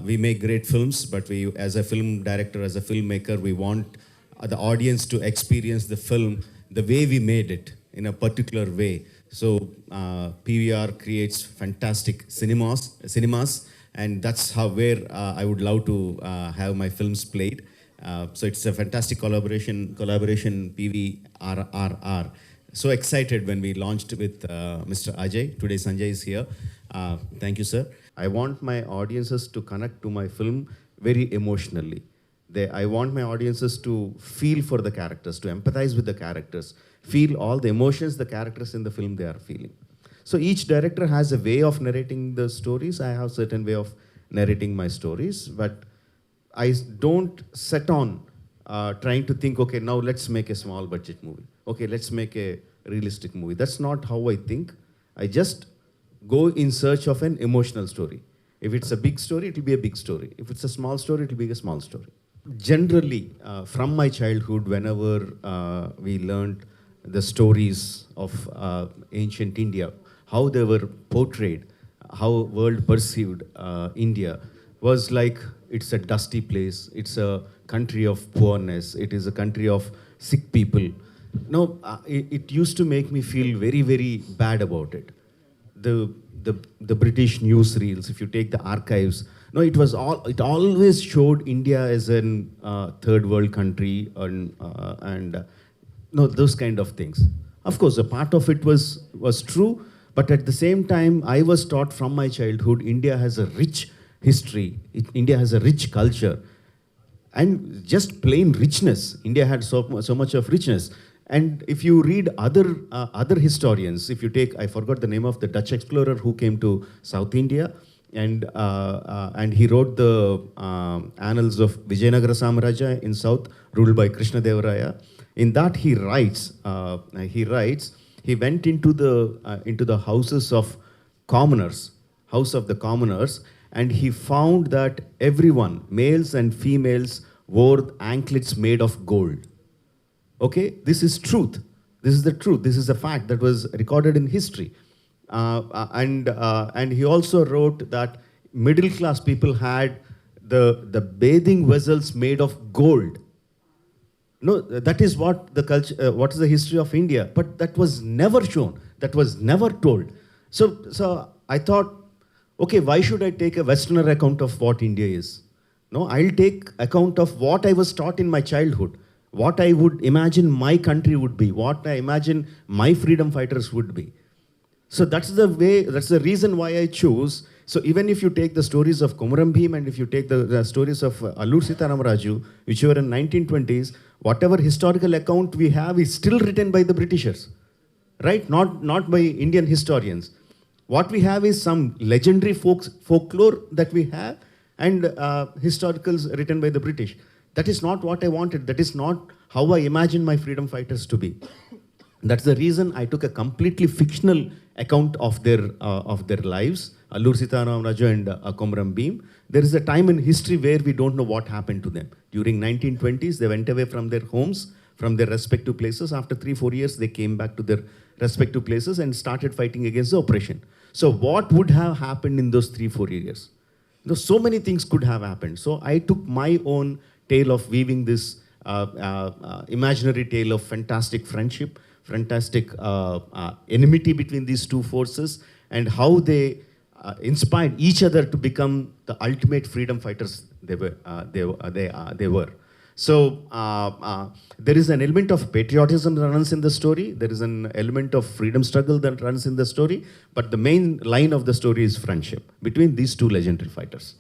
we make great films, but we, as a film director, as a filmmaker, we want the audience to experience the film the way we made it, in a particular way. So PVR creates fantastic cinemas, and that's how where I would love to have my films played. So it's a fantastic collaboration PVRRR. So excited when we launched with Mr. Ajay. Today Sanjay is here. Thank you, sir. I want my audiences to connect to my film very emotionally. I want my audiences to feel for the characters, to empathize with the characters, feel all the emotions the characters in the film they are feeling. So each director has a way of narrating the stories. I have a certain way of narrating my stories, but I don't set on trying to think, okay, now let's make a small budget movie. Okay, let's make a realistic movie. That's not how I think. I just go in search of an emotional story. If it's a big story, it will be a big story. If it's a small story, it will be a small story. Generally, from my childhood, whenever we learned the stories of ancient India, how they were portrayed, how world perceived India, was like it's a dusty place, it's a country of poorness, it is a country of sick people. No, it used to make me feel very, very bad about it. The British newsreels, if you take the archives, no, it always showed India as a third world country and no, those kind of things. Of course, a part of it was true, but at the same time, I was taught from my childhood, India has a rich history, India has a rich culture, and just plain richness. India had so much of richness. And if you read other historians, if you take, I forgot the name of the Dutch explorer who came to South India, and he wrote the annals of Vijayanagara Samarajya in South, ruled by Krishnadevaraya. In that he writes, he went into the houses of commoners, house of the commoners, and he found that everyone, males and females, wore anklets made of gold. Okay, this is truth. This is the truth. This is a fact that was recorded in history. And he also wrote that middle class people had the bathing vessels made of gold. No, that is what the culture, what is the history of India. But that was never shown. That was never told. So I thought, okay, why should I take a Westerner account of what India is? No, I'll take account of what I was taught in my childhood, what I would imagine my country would be, what I imagine my freedom fighters would be. So that's the reason why I chose. So even if you take the stories of Komuram Bhim and if you take the stories of Allur Sitaramaraju, which were in 1920s, whatever historical account we have is still written by the Britishers, right? Not by Indian historians. What we have is some legendary folklore that we have and historicals written by the British. That is not what I wanted. That is not how I imagined my freedom fighters to be. That's the reason I took a completely fictional account of their lives, Allur Sitaramaraju and Komuram Bhim. There is a time in history where we don't know what happened to them. During 1920s, they went away from their homes, from their respective places. After 3-4 years, they came back to their respective places and started fighting against the oppression. So what would have happened in those 3-4 years? So many things could have happened. So I took my own tale of weaving this imaginary tale of fantastic friendship, fantastic enmity between these two forces, and how they inspired each other to become the ultimate freedom fighters they were. So there is an element of patriotism that runs in the story. There is an element of freedom struggle that runs in the story. But the main line of the story is friendship between these two legendary fighters.